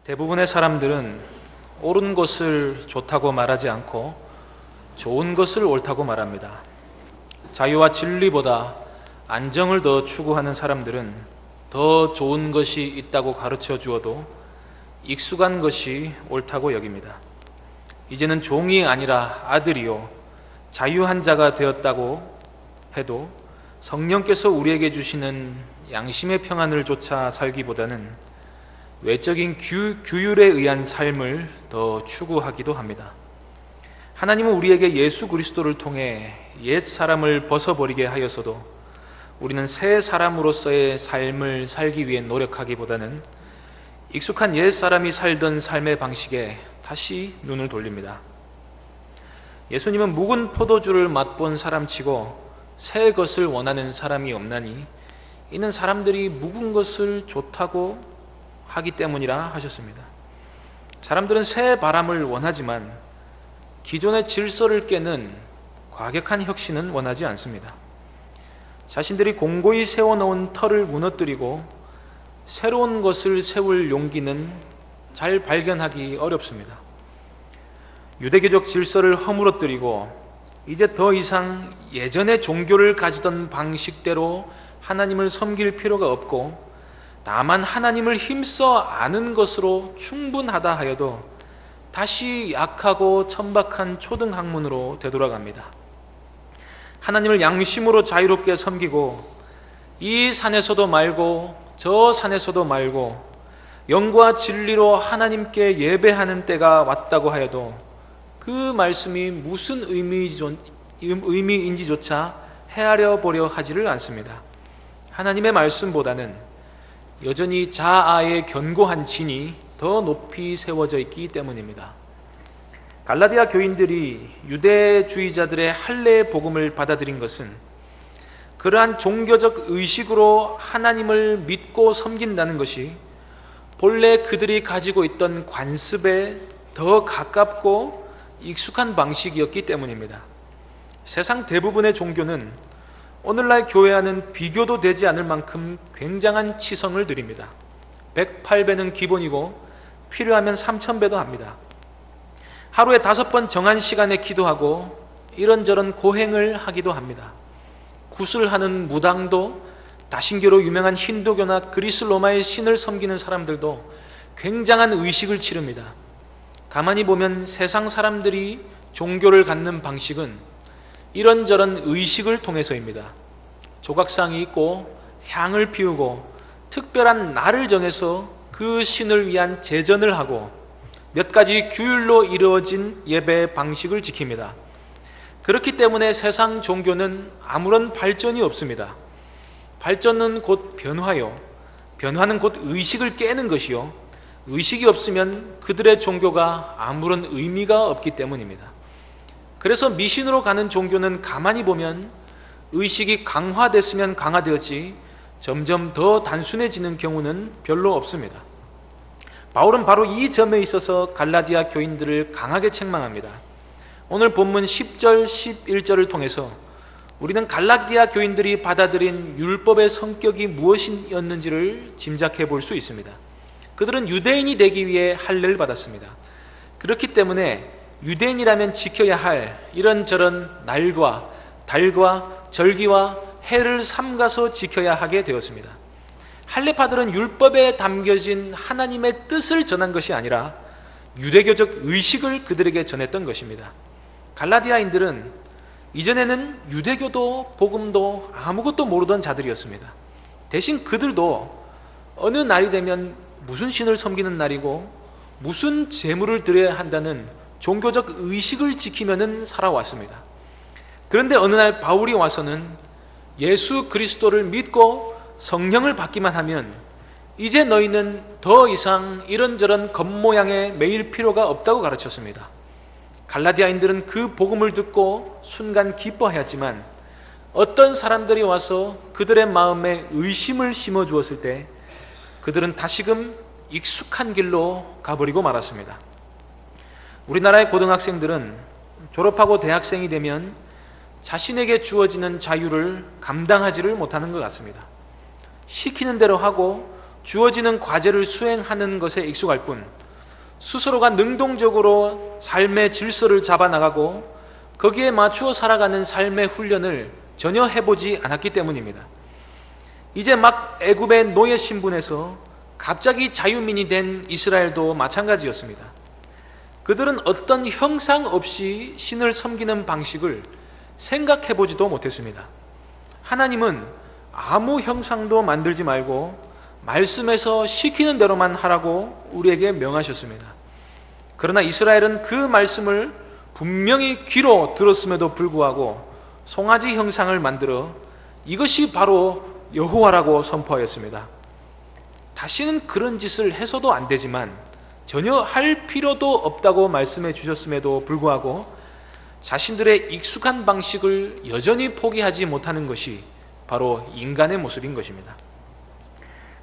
대부분의 사람들은 옳은 것을 좋다고 말하지 않고 좋은 것을 옳다고 말합니다. 자유와 진리보다 안정을 더 추구하는 사람들은 더 좋은 것이 있다고 가르쳐 주어도 익숙한 것이 옳다고 여깁니다. 이제는 종이 아니라 아들이요 자유한 자가 되었다고 해도 성령께서 우리에게 주시는 양심의 평안을 쫓아 살기보다는 외적인 규율에 의한 삶을 더 추구하기도 합니다. 하나님은 우리에게 예수 그리스도를 통해 옛 사람을 벗어버리게 하였어도 우리는 새 사람으로서의 삶을 살기 위해 노력하기보다는 익숙한 옛 사람이 살던 삶의 방식에 다시 눈을 돌립니다. 예수님은 묵은 포도주를 맛본 사람치고 새 것을 원하는 사람이 없나니 이는 사람들이 묵은 것을 좋다고 하기 때문이라 하셨습니다. 사람들은 새 바람을 원하지만 기존의 질서를 깨는 과격한 혁신은 원하지 않습니다. 자신들이 공고히 세워놓은 틀을 무너뜨리고 새로운 것을 세울 용기는 잘 발견하기 어렵습니다. 유대교적 질서를 허물어뜨리고 이제 더 이상 예전의 종교를 가지던 방식대로 하나님을 섬길 필요가 없고 다만 하나님을 힘써 아는 것으로 충분하다 하여도 다시 약하고 천박한 초등학문으로 되돌아갑니다. 하나님을 양심으로 자유롭게 섬기고 이 산에서도 말고 저 산에서도 말고 영과 진리로 하나님께 예배하는 때가 왔다고 하여도 그 말씀이 무슨 의미인지조차 헤아려 보려 하지를 않습니다. 하나님의 말씀보다는 여전히 자아의 견고한 진이 더 높이 세워져 있기 때문입니다. 갈라디아 교인들이 유대주의자들의 할례 복음을 받아들인 것은 그러한 종교적 의식으로 하나님을 믿고 섬긴다는 것이 본래 그들이 가지고 있던 관습에 더 가깝고 익숙한 방식이었기 때문입니다. 세상 대부분의 종교는 오늘날 교회와는 비교도 되지 않을 만큼 굉장한 치성을 드립니다. 108배는 기본이고 필요하면 3000배도 합니다. 하루에 5번 정한 시간에 기도하고 이런저런 고행을 하기도 합니다. 구슬하는 무당도 다신교로 유명한 힌두교나 그리스 로마의 신을 섬기는 사람들도 굉장한 의식을 치릅니다. 가만히 보면 세상 사람들이 종교를 갖는 방식은 이런저런 의식을 통해서입니다. 조각상이 있고 향을 피우고 특별한 날을 정해서 그 신을 위한 제전을 하고 몇 가지 규율로 이루어진 예배 방식을 지킵니다. 그렇기 때문에 세상 종교는 아무런 발전이 없습니다. 발전은 곧 변화요. 변화는 곧 의식을 깨는 것이요. 의식이 없으면 그들의 종교가 아무런 의미가 없기 때문입니다. 그래서 미신으로 가는 종교는 가만히 보면 의식이 강화됐으면 강화되었지 점점 더 단순해지는 경우는 별로 없습니다. 바울은 바로 이 점에 있어서 갈라디아 교인들을 강하게 책망합니다. 오늘 본문 10절, 11절을 통해서 우리는 갈라디아 교인들이 받아들인 율법의 성격이 무엇이었는지를 짐작해 볼 수 있습니다. 그들은 유대인이 되기 위해 할례를 받았습니다. 그렇기 때문에 유대인이라면 지켜야 할 이런저런 날과 달과 절기와 해를 삼가서 지켜야 하게 되었습니다. 할례파들은 율법에 담겨진 하나님의 뜻을 전한 것이 아니라 유대교적 의식을 그들에게 전했던 것입니다. 갈라디아인들은 이전에는 유대교도 복음도 아무것도 모르던 자들이었습니다. 대신 그들도 어느 날이 되면 무슨 신을 섬기는 날이고 무슨 제물을 드려야 한다는 종교적 의식을 지키면은 살아왔습니다. 그런데 어느 날 바울이 와서는 예수 그리스도를 믿고 성령을 받기만 하면 이제 너희는 더 이상 이런저런 겉모양에 매일 필요가 없다고 가르쳤습니다. 갈라디아인들은 그 복음을 듣고 순간 기뻐하였지만 어떤 사람들이 와서 그들의 마음에 의심을 심어주었을 때 그들은 다시금 익숙한 길로 가버리고 말았습니다. 우리나라의 고등학생들은 졸업하고 대학생이 되면 자신에게 주어지는 자유를 감당하지를 못하는 것 같습니다. 시키는 대로 하고 주어지는 과제를 수행하는 것에 익숙할 뿐 스스로가 능동적으로 삶의 질서를 잡아나가고 거기에 맞추어 살아가는 삶의 훈련을 전혀 해보지 않았기 때문입니다. 이제 막 애굽의 노예 신분에서 갑자기 자유민이 된 이스라엘도 마찬가지였습니다. 그들은 어떤 형상 없이 신을 섬기는 방식을 생각해보지도 못했습니다. 하나님은 아무 형상도 만들지 말고 말씀에서 시키는 대로만 하라고 우리에게 명하셨습니다. 그러나 이스라엘은 그 말씀을 분명히 귀로 들었음에도 불구하고 송아지 형상을 만들어 이것이 바로 여호와라고 선포하였습니다. 다시는 그런 짓을 해서도 안 되지만 전혀 할 필요도 없다고 말씀해 주셨음에도 불구하고 자신들의 익숙한 방식을 여전히 포기하지 못하는 것이 바로 인간의 모습인 것입니다.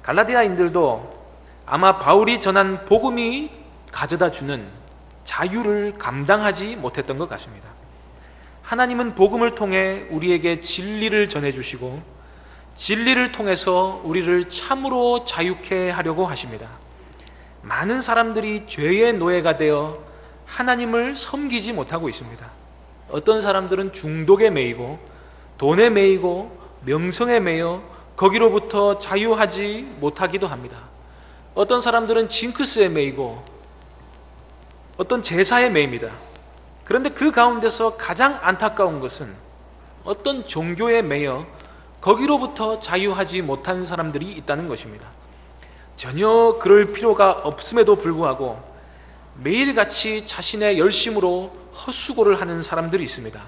갈라디아인들도 아마 바울이 전한 복음이 가져다 주는 자유를 감당하지 못했던 것 같습니다. 하나님은 복음을 통해 우리에게 진리를 전해주시고 진리를 통해서 우리를 참으로 자유케 하려고 하십니다. 많은 사람들이 죄의 노예가 되어 하나님을 섬기지 못하고 있습니다. 어떤 사람들은 중독에 매이고 돈에 매이고 명성에 매여 거기로부터 자유하지 못하기도 합니다. 어떤 사람들은 징크스에 매이고 어떤 제사에 매입니다. 그런데 그 가운데서 가장 안타까운 것은 어떤 종교에 매여 거기로부터 자유하지 못한 사람들이 있다는 것입니다. 전혀 그럴 필요가 없음에도 불구하고 매일같이 자신의 열심으로 헛수고를 하는 사람들이 있습니다.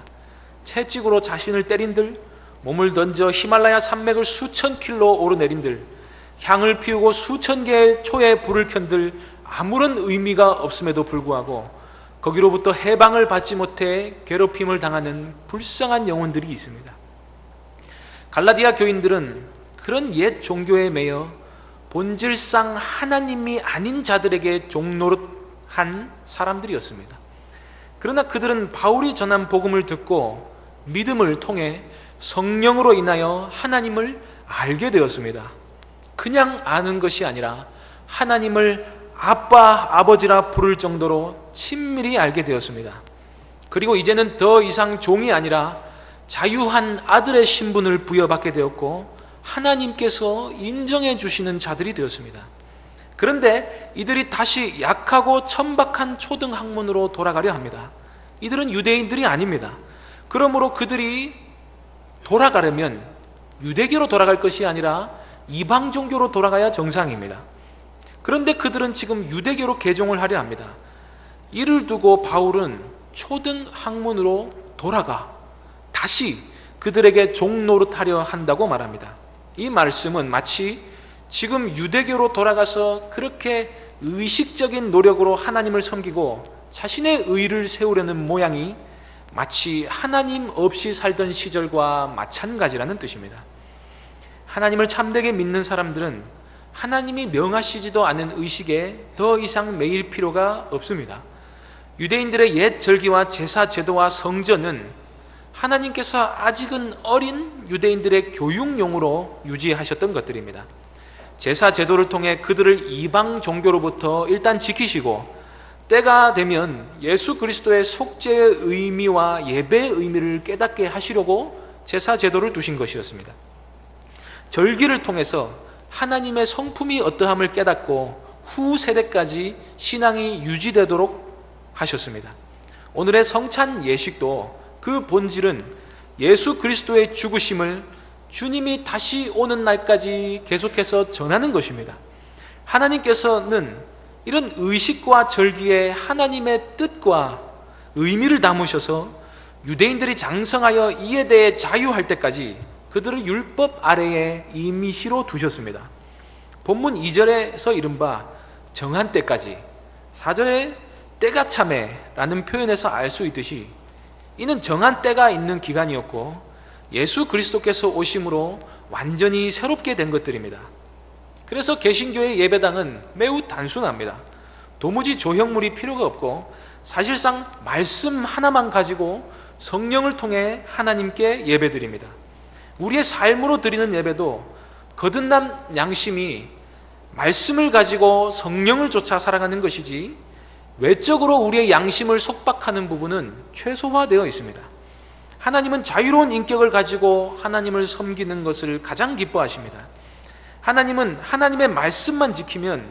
채찍으로 자신을 때린들, 몸을 던져 히말라야 산맥을 수천 킬로 오르내린들, 향을 피우고 수천 개의 초에 불을 켠들 아무런 의미가 없음에도 불구하고 거기로부터 해방을 받지 못해 괴롭힘을 당하는 불쌍한 영혼들이 있습니다. 갈라디아 교인들은 그런 옛 종교에 매여 본질상 하나님이 아닌 자들에게 종노릇한 사람들이었습니다. 그러나 그들은 바울이 전한 복음을 듣고 믿음을 통해 성령으로 인하여 하나님을 알게 되었습니다. 그냥 아는 것이 아니라 하나님을 아빠, 아버지라 부를 정도로 친밀히 알게 되었습니다. 그리고 이제는 더 이상 종이 아니라 자유한 아들의 신분을 부여받게 되었고 하나님께서 인정해 주시는 자들이 되었습니다. 그런데 이들이 다시 약하고 천박한 초등학문으로 돌아가려 합니다. 이들은 유대인들이 아닙니다. 그러므로 그들이 돌아가려면 유대교로 돌아갈 것이 아니라 이방 종교로 돌아가야 정상입니다. 그런데 그들은 지금 유대교로 개종을 하려 합니다. 이를 두고 바울은 초등학문으로 돌아가 다시 그들에게 종노릇하려 한다고 말합니다. 이 말씀은 마치 지금 유대교로 돌아가서 그렇게 의식적인 노력으로 하나님을 섬기고 자신의 의를 세우려는 모양이 마치 하나님 없이 살던 시절과 마찬가지라는 뜻입니다. 하나님을 참되게 믿는 사람들은 하나님이 명하시지도 않은 의식에 더 이상 매일 필요가 없습니다. 유대인들의 옛 절기와 제사 제도와 성전은 하나님께서 아직은 어린 유대인들의 교육용으로 유지하셨던 것들입니다. 제사 제도를 통해 그들을 이방 종교로부터 일단 지키시고 때가 되면 예수 그리스도의 속죄의 의미와 예배의 의미를 깨닫게 하시려고 제사 제도를 두신 것이었습니다. 절기를 통해서 하나님의 성품이 어떠함을 깨닫고 후 세대까지 신앙이 유지되도록 하셨습니다. 오늘의 성찬 예식도 그 본질은 예수 그리스도의 죽으심을 주님이 다시 오는 날까지 계속해서 전하는 것입니다. 하나님께서는 이런 의식과 절기에 하나님의 뜻과 의미를 담으셔서 유대인들이 장성하여 이에 대해 자유할 때까지 그들을 율법 아래에 임시로 두셨습니다. 본문 2절에서 이른바 정한 때까지, 4절에 때가 참에라는 표현에서 알 수 있듯이 이는 정한 때가 있는 기간이었고 예수 그리스도께서 오심으로 완전히 새롭게 된 것들입니다. 그래서 개신교의 예배당은 매우 단순합니다. 도무지 조형물이 필요가 없고 사실상 말씀 하나만 가지고 성령을 통해 하나님께 예배드립니다. 우리의 삶으로 드리는 예배도 거듭난 양심이 말씀을 가지고 성령을 쫓아 살아가는 것이지 외적으로 우리의 양심을 속박하는 부분은 최소화되어 있습니다. 하나님은 자유로운 인격을 가지고 하나님을 섬기는 것을 가장 기뻐하십니다. 하나님은 하나님의 말씀만 지키면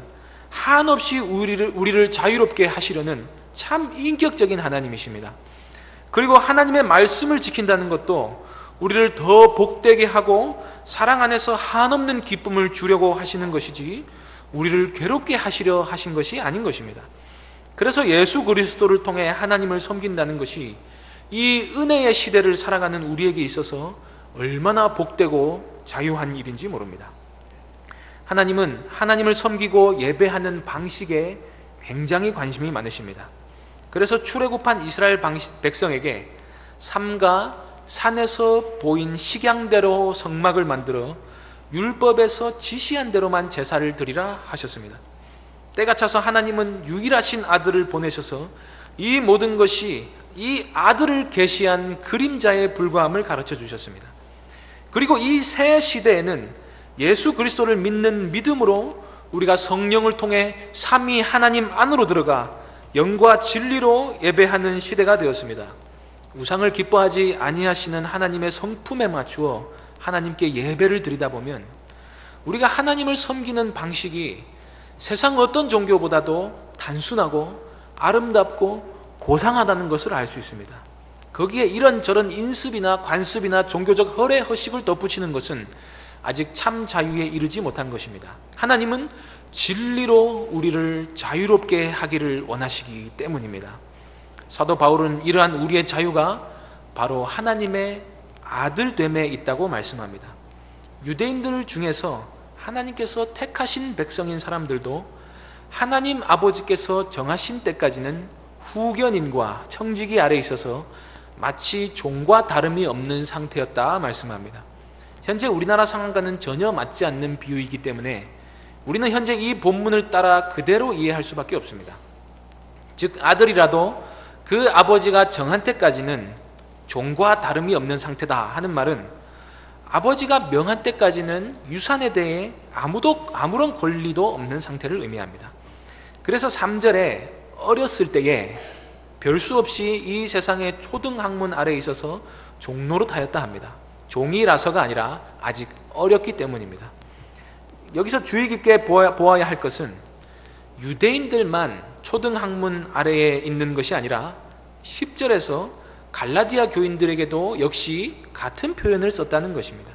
한없이 우리를 자유롭게 하시려는 참 인격적인 하나님이십니다. 그리고 하나님의 말씀을 지킨다는 것도 우리를 더 복되게 하고 사랑 안에서 한없는 기쁨을 주려고 하시는 것이지 우리를 괴롭게 하시려 하신 것이 아닌 것입니다. 그래서 예수 그리스도를 통해 하나님을 섬긴다는 것이 이 은혜의 시대를 살아가는 우리에게 있어서 얼마나 복되고 자유한 일인지 모릅니다. 하나님은 하나님을 섬기고 예배하는 방식에 굉장히 관심이 많으십니다. 그래서 출애굽한 이스라엘 백성에게 삼가 산에서 보인 식양대로 성막을 만들어 율법에서 지시한 대로만 제사를 드리라 하셨습니다. 때가 차서 하나님은 유일하신 아들을 보내셔서 이 모든 것이 이 아들을 계시한 그림자에 불과함을 가르쳐 주셨습니다. 그리고 이 새 시대에는 예수 그리스도를 믿는 믿음으로 우리가 성령을 통해 삼위 하나님 안으로 들어가 영과 진리로 예배하는 시대가 되었습니다. 우상을 기뻐하지 아니하시는 하나님의 성품에 맞추어 하나님께 예배를 드리다 보면 우리가 하나님을 섬기는 방식이 세상 어떤 종교보다도 단순하고 아름답고 고상하다는 것을 알 수 있습니다. 거기에 이런저런 인습이나 관습이나 종교적 허례 허식을 덧붙이는 것은 아직 참 자유에 이르지 못한 것입니다. 하나님은 진리로 우리를 자유롭게 하기를 원하시기 때문입니다. 사도 바울은 이러한 우리의 자유가 바로 하나님의 아들됨에 있다고 말씀합니다. 유대인들 중에서 하나님께서 택하신 백성인 사람들도 하나님 아버지께서 정하신 때까지는 후견인과 청지기 아래에 있어서 마치 종과 다름이 없는 상태였다 말씀합니다. 현재 우리나라 상황과는 전혀 맞지 않는 비유이기 때문에 우리는 현재 이 본문을 따라 그대로 이해할 수밖에 없습니다. 즉 아들이라도 그 아버지가 정한 때까지는 종과 다름이 없는 상태다 하는 말은 아버지가 명한 때까지는 유산에 대해 아무런 권리도 없는 상태를 의미합니다. 그래서 3절에 어렸을 때에 별 수 없이 이 세상의 초등학문 아래에 있어서 종노릇하였다 합니다. 종이라서가 아니라 아직 어렸기 때문입니다. 여기서 주의 깊게 보아야 할 것은 유대인들만 초등학문 아래에 있는 것이 아니라 10절에서 갈라디아 교인들에게도 역시 같은 표현을 썼다는 것입니다.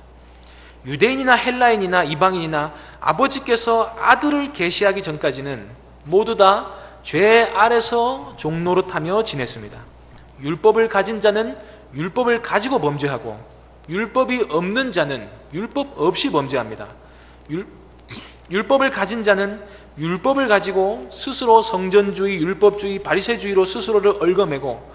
유대인이나 헬라인이나 이방인이나 아버지께서 아들을 계시하기 전까지는 모두 다 죄 아래서 종노릇하며 지냈습니다. 율법을 가진 자는 율법을 가지고 범죄하고 율법이 없는 자는 율법 없이 범죄합니다. 율법을 가진 자는 율법을 가지고 스스로 성전주의, 율법주의, 바리새주의로 스스로를 얽어매고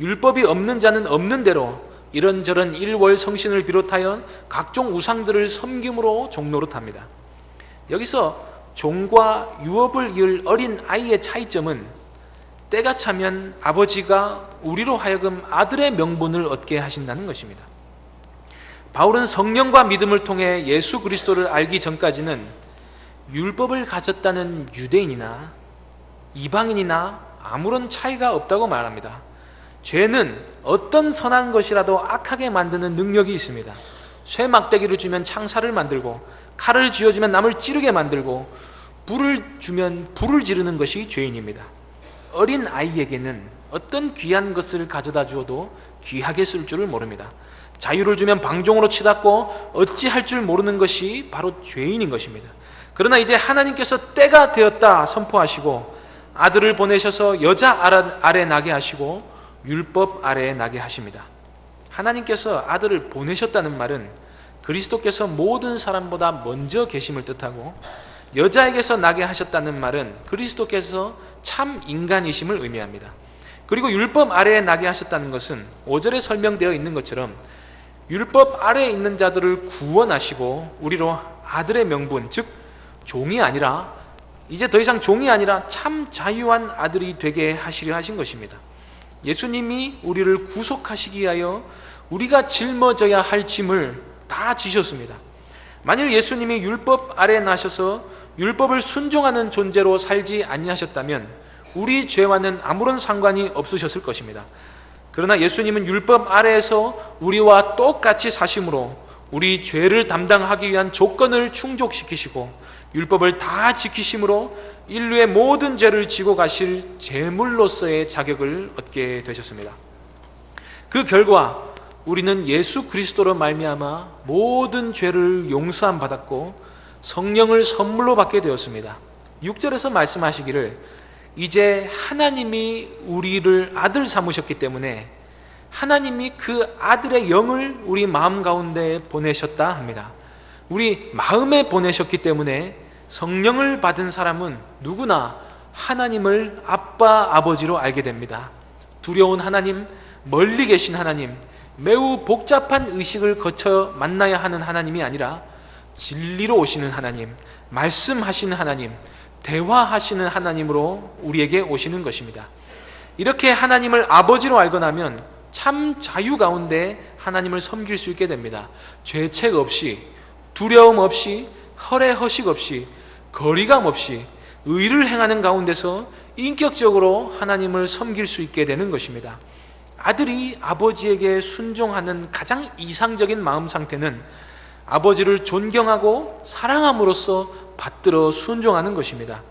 율법이 없는 자는 없는 대로 이런저런 일월성신을 비롯하여 각종 우상들을 섬김으로 종노릇합니다. 여기서 종과 유업을 이을 어린 아이의 차이점은 때가 차면 아버지가 우리로 하여금 아들의 명분을 얻게 하신다는 것입니다. 바울은 성령과 믿음을 통해 예수 그리스도를 알기 전까지는 율법을 가졌다는 유대인이나 이방인이나 아무런 차이가 없다고 말합니다. 죄는 어떤 선한 것이라도 악하게 만드는 능력이 있습니다. 쇠 막대기를 주면 창살을 만들고 칼을 쥐어주면 남을 찌르게 만들고 불을 주면 불을 지르는 것이 죄인입니다. 어린 아이에게는 어떤 귀한 것을 가져다 주어도 귀하게 쓸 줄을 모릅니다. 자유를 주면 방종으로 치닫고 어찌할 줄 모르는 것이 바로 죄인인 것입니다. 그러나 이제 하나님께서 때가 되었다 선포하시고 아들을 보내셔서 여자 아래 나게 하시고 율법 아래에 나게 하십니다. 하나님께서 아들을 보내셨다는 말은 그리스도께서 모든 사람보다 먼저 계심을 뜻하고 여자에게서 나게 하셨다는 말은 그리스도께서 참 인간이심을 의미합니다. 그리고 율법 아래에 나게 하셨다는 것은 5절에 설명되어 있는 것처럼 율법 아래에 있는 자들을 구원하시고 우리로 아들의 명분, 즉 종이 아니라 이제 더 이상 종이 아니라 참 자유한 아들이 되게 하시려 하신 것입니다. 예수님이 우리를 구속하시기 위하여 우리가 짊어져야 할 짐을 다 지셨습니다. 만일 예수님이 율법 아래에 나셔서 율법을 순종하는 존재로 살지 아니하셨다면 우리 죄와는 아무런 상관이 없으셨을 것입니다. 그러나 예수님은 율법 아래에서 우리와 똑같이 사심으로 우리 죄를 담당하기 위한 조건을 충족시키시고 율법을 다 지키심으로 인류의 모든 죄를 지고 가실 제물로서의 자격을 얻게 되셨습니다. 그 결과 우리는 예수 그리스도로 말미암아 모든 죄를 용서함 받았고 성령을 선물로 받게 되었습니다. 6절에서 말씀하시기를 이제 하나님이 우리를 아들 삼으셨기 때문에 하나님이 그 아들의 영을 우리 마음 가운데 보내셨다 합니다. 우리 마음에 보내셨기 때문에 성령을 받은 사람은 누구나 하나님을 아빠, 아버지로 알게 됩니다. 두려운 하나님, 멀리 계신 하나님, 매우 복잡한 의식을 거쳐 만나야 하는 하나님이 아니라 진리로 오시는 하나님, 말씀하시는 하나님, 대화하시는 하나님으로 우리에게 오시는 것입니다. 이렇게 하나님을 아버지로 알고 나면 참 자유 가운데 하나님을 섬길 수 있게 됩니다. 죄책 없이, 두려움 없이, 허례허식 없이, 거리감 없이 의를 행하는 가운데서 인격적으로 하나님을 섬길 수 있게 되는 것입니다. 아들이 아버지에게 순종하는 가장 이상적인 마음 상태는 아버지를 존경하고 사랑함으로써 받들어 순종하는 것입니다.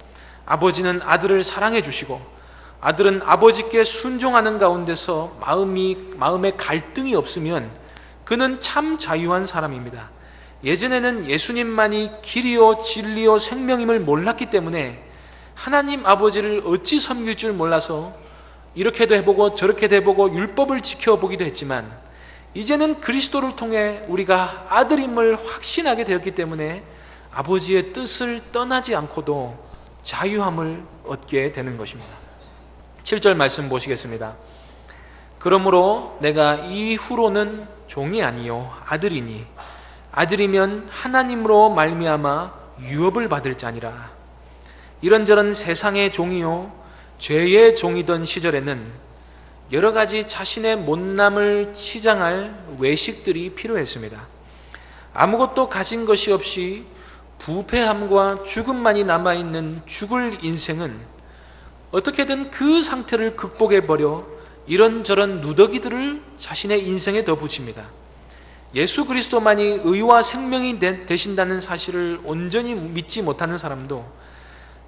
아버지는 아들을 사랑해 주시고 아들은 아버지께 순종하는 가운데서 마음에 갈등이 없으면 그는 참 자유한 사람입니다. 예전에는 예수님만이 길이요 진리요 생명임을 몰랐기 때문에 하나님 아버지를 어찌 섬길 줄 몰라서 이렇게도 해보고 저렇게도 해보고 율법을 지켜보기도 했지만 이제는 그리스도를 통해 우리가 아들임을 확신하게 되었기 때문에 아버지의 뜻을 떠나지 않고도 자유함을 얻게 되는 것입니다. 7절 말씀 보시겠습니다. 그러므로 내가 이후로는 종이 아니요 아들이니 아들이면 하나님으로 말미암아 유업을 받을 자니라. 이런저런 세상의 종이요 죄의 종이던 시절에는 여러 가지 자신의 못남을 치장할 외식들이 필요했습니다. 아무것도 가진 것이 없이 부패함과 죽음만이 남아있는 죽을 인생은 어떻게든 그 상태를 극복해버려 이런저런 누더기들을 자신의 인생에 더 붙입니다. 예수 그리스도만이 의와 생명이 되신다는 사실을 온전히 믿지 못하는 사람도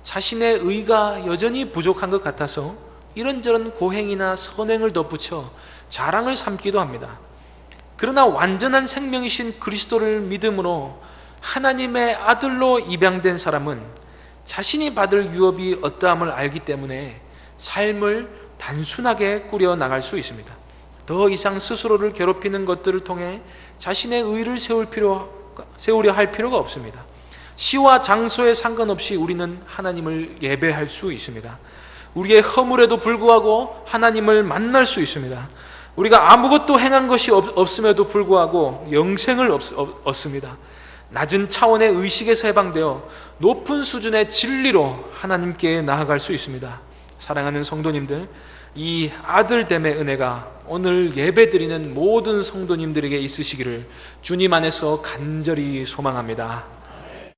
자신의 의가 여전히 부족한 것 같아서 이런저런 고행이나 선행을 덧붙여 자랑을 삼기도 합니다. 그러나 완전한 생명이신 그리스도를 믿음으로 하나님의 아들로 입양된 사람은 자신이 받을 유업이 어떠함을 알기 때문에 삶을 단순하게 꾸려나갈 수 있습니다. 더 이상 스스로를 괴롭히는 것들을 통해 자신의 의를 세우려 할 필요가 없습니다. 시와 장소에 상관없이 우리는 하나님을 예배할 수 있습니다. 우리의 허물에도 불구하고 하나님을 만날 수 있습니다. 우리가 아무것도 행한 것이 없음에도 불구하고 영생을 얻습니다. 낮은 차원의 의식에서 해방되어 높은 수준의 진리로 하나님께 나아갈 수 있습니다. 사랑하는 성도님들, 이 아들됨의 은혜가 오늘 예배드리는 모든 성도님들에게 있으시기를 주님 안에서 간절히 소망합니다.